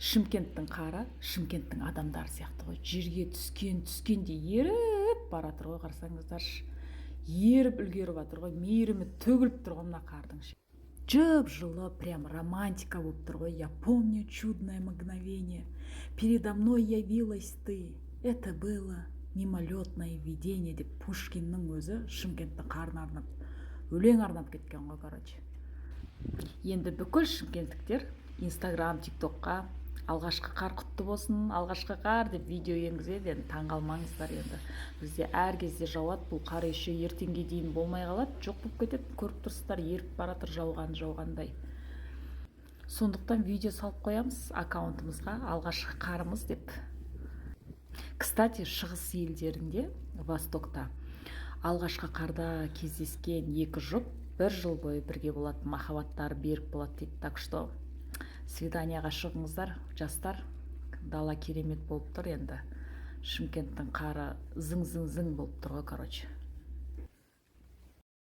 Шымкенттің қары Шымкенттің адамдары сияқты ғой. Жерге түскенде еріп баратыр ғой, қарасаңыздаршы. Еріп үлгеріп жатыр ғой, мейірімі төгіліп тұр ғой мына қардың. Жып жылы, прям романтика болып тұр ғой. Я помню чудное мгновение. Передо мной явилась ты. Это было мимолетное видение деп Пушкиннің өзі Шымкенттің қарын арнап өлең арнап кеткен ғой, короче. Енді бүкіл шымкенттіктер Инстаграм, ТикТокқа алғашқы қар құтты болсын, алғашқы қар деп видео енгізеді. Енді таңғалмаңыздар, енді бізде әр кезде жауады, бұл қар еще ертеңге дейін болмай қалады, жоқ болып кетеді. Көріп тұрсыздар, еріп баратыр жауғандай. Сондықтан видео салып қоямыз аккаунтымызға, алғашқы қарымыз деп. Кстати, шығыс елдерінде, Востокта алғашқы қарда кездескен екі жұп бір жыл бойы бірге болады, махаббаттары берік болады дейді. Так что свиданияға шығыңыздар, жастар. Дала керемет болып тұр енді. Шымкенттің қары зың болып тұр ғой, короче.